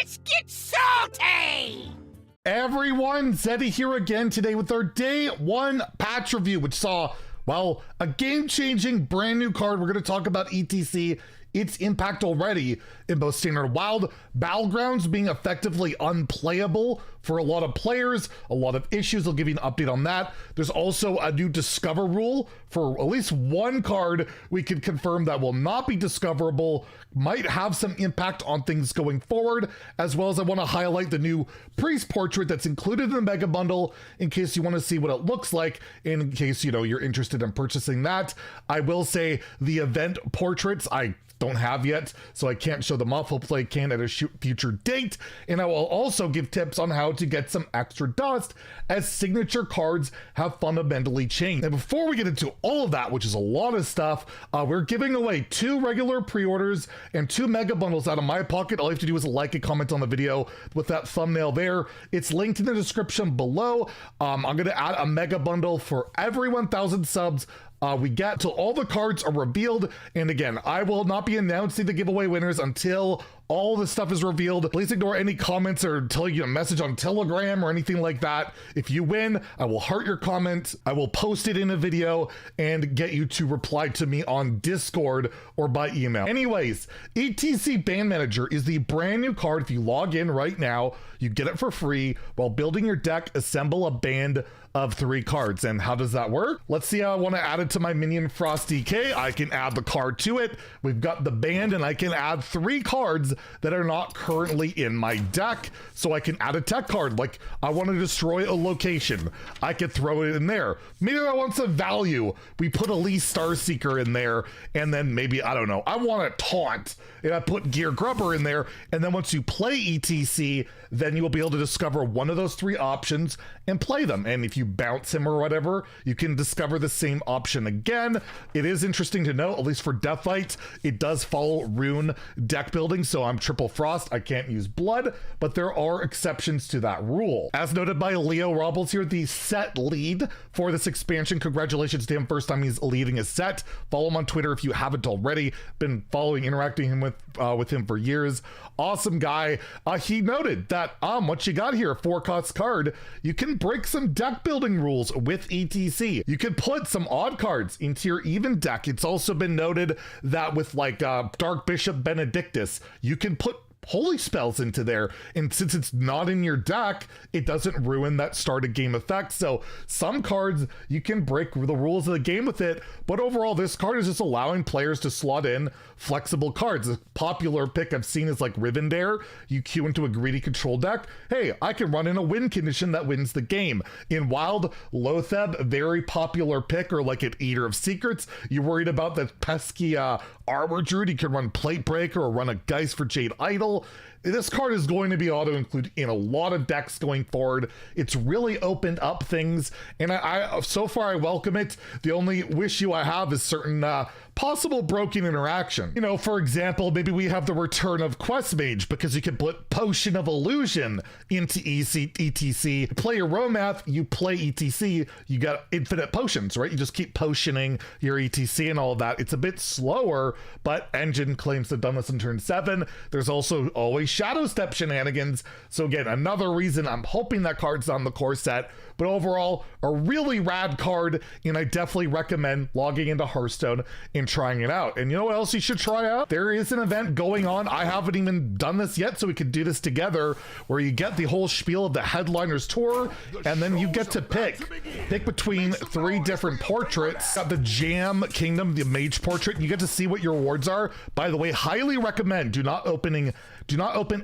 Let's get salty! Everyone, Zeddy here again today with our day one patch review, which saw, well, a game-changing brand new card. We're going to talk about ETC, its impact already in both Standard Wild, Battlegrounds being effectively unplayable for a lot of players, a lot of issues. I'll give you an update on that. There's also a new Discover rule for at least one card we can confirm that will not be discoverable, might have some impact on things going forward, as well as I want to highlight the new Priest portrait that's included in the Mega Bundle in case you want to see what it looks like, and in case, you know, you're interested in purchasing that. I will say the event portraits I don't have yet, so I can't show them off. Hopefully I can at a future date. And I will also give tips on how to get some extra dust as signature cards have fundamentally changed. And before we get into all of that, which is a lot of stuff, we're giving away 2 regular pre-orders and 2 mega bundles out of my pocket. All you have to do is like and comment on the video with that thumbnail there. It's linked in the description below. I'm going to add a mega bundle for every 1,000 subs we get till all the cards are revealed. And again, I will not be announcing the giveaway winners until all the stuff is revealed. Please ignore any comments or telling you a message on Telegram or anything like that. If you win, I will heart your comment, I will post it in a video, and get you to reply to me on Discord or by email. Anyways, ETC Band Manager is the brand new card. If you log in right now, you get it for free. While building your deck, assemble a band of 3 cards. And how does that work? Let's see how I want to add it to my minion Frost DK. I can add the card to it. We've got the band, and I can add 3 cards that are not currently in my deck. So I can add a tech card, like I want to destroy a location. I could throw it in there. Maybe I want some value. We put Elise Starseeker in there, and then maybe, I don't know, I want a taunt, and I put Gear Grubber in there. And then once you play ETC, then you will be able to discover one of those 3 options and play them. And if you bounce him or whatever, you can discover the same option again. It is interesting to note, at least for Deathlight, it does follow rune deck building. So I'm triple frost, I can't use blood, but there are exceptions to that rule. As noted by Leo Robles here, the set lead for this expansion. Congratulations to him, first time he's leading a set. Follow him on Twitter if you haven't already. Been following, interacting him with him for years. Awesome guy. He noted that what you got here, 4-cost card, you can break some deck building rules with ETC. You can put some odd cards into your even deck. It's also been noted that with like Dark Bishop Benedictus, you can put holy spells into there, and since it's not in your deck, it doesn't ruin that start of game effect. So some cards you can break the rules of the game with it, but overall this card is just allowing players to slot in flexible cards. A popular pick I've seen is like Rivendare. You queue into a greedy control deck, hey, I can run in a win condition that wins the game. In Wild, Lotheb, very popular pick, or like an Eater of Secrets. You're worried about the pesky Armor Druid, you can run Plate Breaker or run a Geist for Jade Idol. This card is going to be auto-include in a lot of decks going forward. It's really opened up things, and I so far I welcome it. The only issue I have is certain possible broken interaction. You know, for example, maybe we have the return of Quest Mage because you can put Potion of Illusion into ETC. Play your Romath, you play ETC, you got infinite potions, right? You just keep potioning your ETC and all of that. It's a bit slower, but Engine claims to have done this in turn 7. There's also always Shadow Step shenanigans. So again, another reason I'm hoping that card's on the core set. But overall, a really rad card, and I definitely recommend logging into Hearthstone and trying it out. And you know what else you should try out? There is an event going on. I haven't even done this yet, so we could do this together, where you get the whole spiel of the Headliners Tour, and then you get to pick between 3 different portraits. Got the Jam Kingdom, the Mage portrait, and you get to see what your rewards are. By the way, highly recommend do not open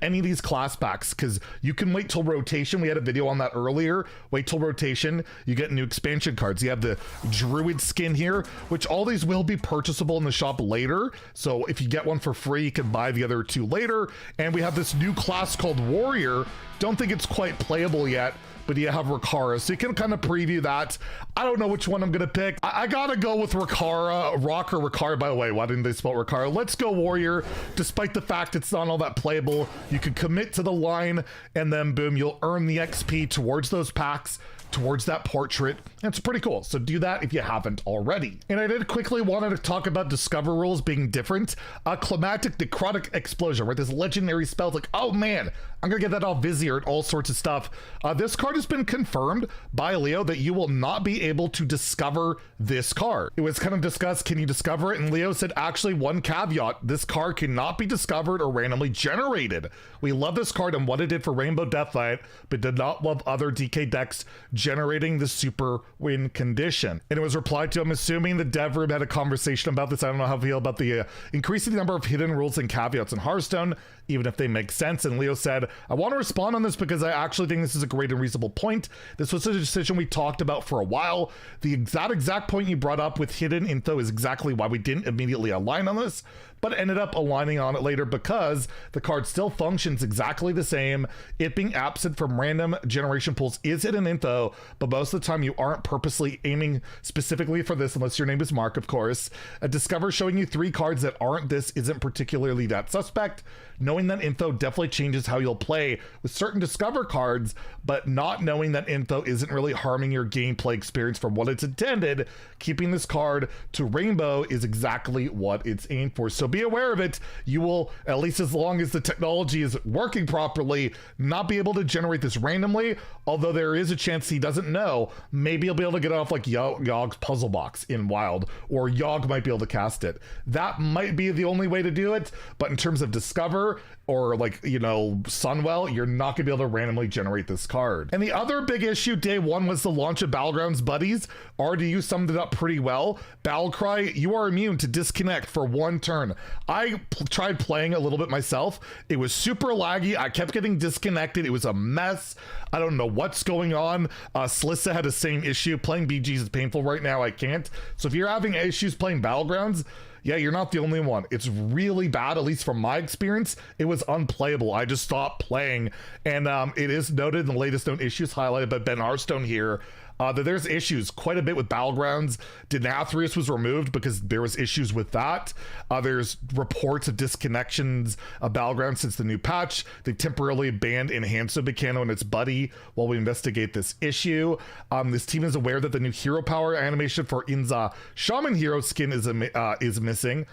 any of these class packs, because you can wait till rotation. We had a video on that earlier. Wait till rotation, you get new expansion cards. You have the Druid skin here, which all these will be purchasable in the shop later. So if you get one for free, you can buy the other 2 later. And we have this new class called Warrior. Don't think it's quite playable yet, but you have Rakara, so you can kind of preview that. I don't know which one I'm gonna pick. I gotta go with Rakara, Rock or Rakara. By the way, why didn't they spell Rakara? Let's go Warrior. Despite the fact it's not all that playable, you can commit to the line, and then boom, you'll earn the XP towards those packs towards that portrait. It's pretty cool. So do that if you haven't already. And I did quickly wanted to talk about Discover rules being different. A Climatic Necrotic Explosion, right? This legendary spell. It's like, oh man, I'm gonna get that off Vizier and all sorts of stuff. This card has been confirmed by Leo that you will not be able to discover this card. It was kind of discussed, can you discover it? And Leo said, actually, one caveat, this card cannot be discovered or randomly generated. We love this card and what it did for Rainbow Deathlight, but did not love other DK decks generating the super win condition. And it was replied to, I'm assuming the dev room had a conversation about this. I don't know how I feel about the increasing the number of hidden rules and caveats in Hearthstone, even if they make sense. And Leo said, I want to respond on this because I actually think this is a great and reasonable point. This was a decision we talked about for a while. The exact point you brought up with hidden info is exactly why we didn't immediately align on this, but ended up aligning on it later because the card still functions exactly the same. It being absent from random generation pools is hidden info, but most of the time you aren't purposely aiming specifically for this unless your name is Mark, of course. A Discover showing you 3 cards that aren't this isn't particularly that suspect. Knowing that info definitely changes how you'll play with certain Discover cards, but not knowing that info isn't really harming your gameplay experience from what it's intended. Keeping this card to Rainbow is exactly what it's aimed for. So be aware of it. You will, at least as long as the technology is working properly, not be able to generate this randomly, although there is a chance he doesn't know. Maybe he'll be able to get off like Yogg's Puzzle Box in Wild, or Yogg might be able to cast it. That might be the only way to do it, but in terms of Discover, or like, you know, Sunwell, you're not gonna be able to randomly generate this card. And the other big issue day one was the launch of Battlegrounds Buddies. RDU summed it up pretty well. Battlecry, you are immune to disconnect for 1 turn. I tried playing a little bit myself. It was super laggy. I kept getting disconnected. It was a mess. I don't know what's going on. Slissa had the same issue. Playing BGs is painful right now. I can't. So if you're having issues playing Battlegrounds, yeah, you're not the only one. It's really bad, at least from my experience. It was unplayable. I just stopped playing. And it is noted in the latest known issues highlighted by Ben Hearthstone here that there's issues quite a bit with Battlegrounds. Denathrius was removed because there was issues with that. There's reports of disconnections of Battlegrounds since the new patch. They temporarily banned Enhancer Bacano and its buddy while we investigate this issue. This team is aware that the new hero power animation for Inza Shaman hero skin is missing.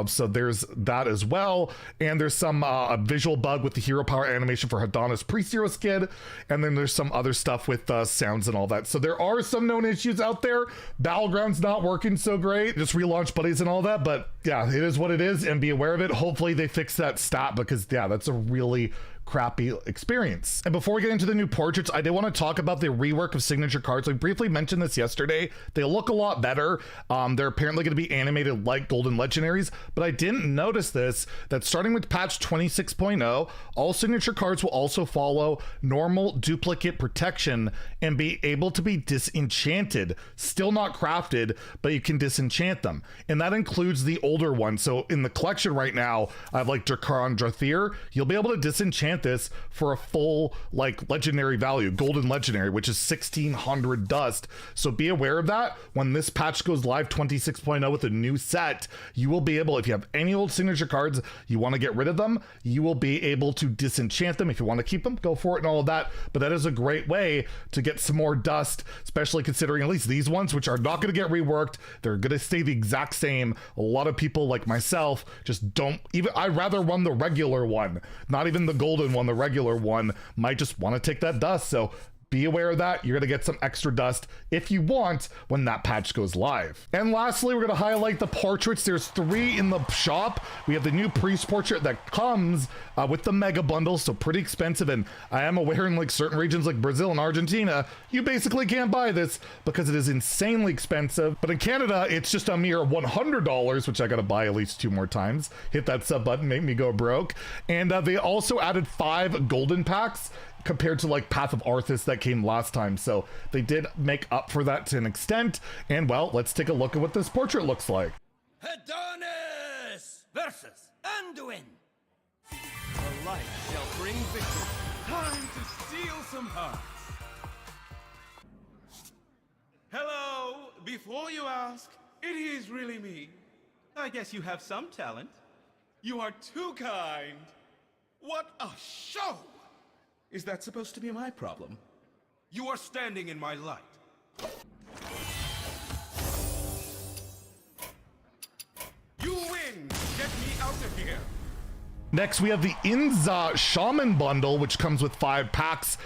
So there's that as well. And there's some visual bug with the hero power animation for Hadana's priest hero skin. And then there's some other stuff with sounds and all that. So there are some known issues out there. Battlegrounds not working so great. Just relaunch buddies and all that. But yeah, it is what it is, and be aware of it. Hopefully they fix that stat because yeah, that's a really crappy experience. And before we get into the new portraits, I did want to talk about the rework of signature cards. I briefly mentioned this yesterday. They look a lot better. They're apparently going to be animated like Golden Legendaries, but I didn't notice this, that starting with patch 26.0, all signature cards will also follow normal duplicate protection and be able to be disenchanted. Still not crafted, but you can disenchant them. And that includes the older ones. So in the collection right now, I have like Dracaron Drathir. You'll be able to disenchant this for a full like legendary value, golden legendary, which is 1600 dust. So be aware of that. When this patch goes live 26.0 with a new set, you will be able, if you have any old signature cards, you want to get rid of them, you will be able to disenchant them. If you want to keep them, go for it and all of that. But that is a great way to get some more dust, especially considering at least these ones, which are not going to get reworked. They're going to stay the exact same. A lot of people like myself just don't even, I'd rather run the regular one, not even the golden one. The regular one might just want to take that dust. So be aware of that. You're going to get some extra dust if you want when that patch goes live. And lastly, we're going to highlight the portraits. There's 3 in the shop. We have the new priest portrait that comes with the mega bundle, so pretty expensive. And I am aware in like certain regions like Brazil and Argentina, you basically can't buy this because it is insanely expensive. But in Canada, it's just a mere $100, which I got to buy at least 2 more times. Hit that sub button, make me go broke. And they also added 5 golden packs compared to like Path of Arthas that came last time. So they did make up for that to an extent. And well, let's take a look at what this portrait looks like. Adonis versus Anduin. The light shall bring victory. Time to steal some hearts. Hello! Before you ask, it is really me. I guess you have some talent. You are too kind. What a show! Is that supposed to be my problem? You are standing in my light. You win! Get me out of here! Next, we have the Inza Shaman Bundle, which comes with 5 packs.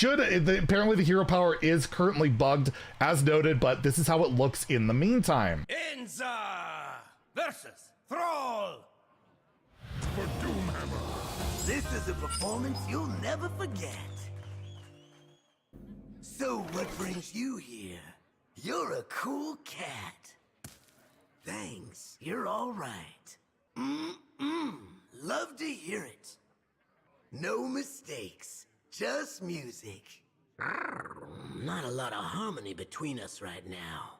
Apparently the hero power is currently bugged, as noted, but this is how it looks in the meantime. Inza versus Thrall. For Doomhammer. This is a performance you'll never forget. So what brings you here? You're a cool cat. Thanks, you're all right. Love to hear it. No mistakes, just music. Not a lot of harmony between us right now.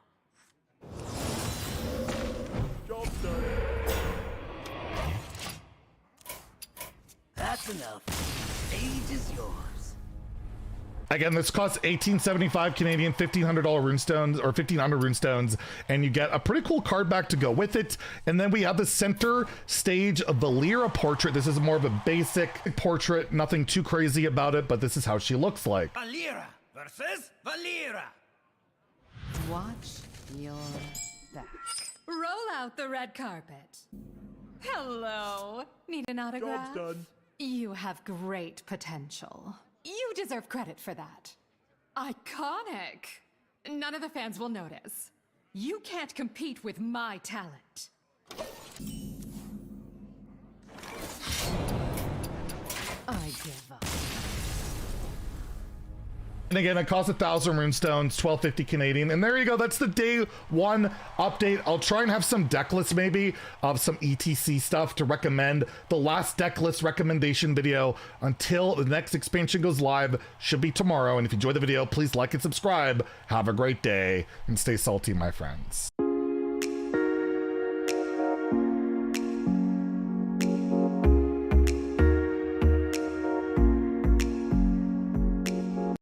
Job done. That's enough. Stage is yours. Again, this costs $18.75 Canadian, $1,500 runestones, or 1,500 runestones, and you get a pretty cool card back to go with it. And then we have the center stage of Valera portrait. This is more of a basic portrait, nothing too crazy about it, but this is how she looks like. Valera versus Valera. Watch your back. Roll out the red carpet. Hello. Need an autograph? Job's done. You have great potential. You deserve credit for that. Iconic. None of the fans will notice. You can't compete with my talent. I give up. And again, it costs 1,000 runestones, $12.50 Canadian. And there you go. That's the day 1 update. I'll try and have some deck lists maybe of some ETC stuff to recommend. The last deck list recommendation video until the next expansion goes live should be tomorrow. And if you enjoyed the video, please like and subscribe. Have a great day and stay salty, my friends.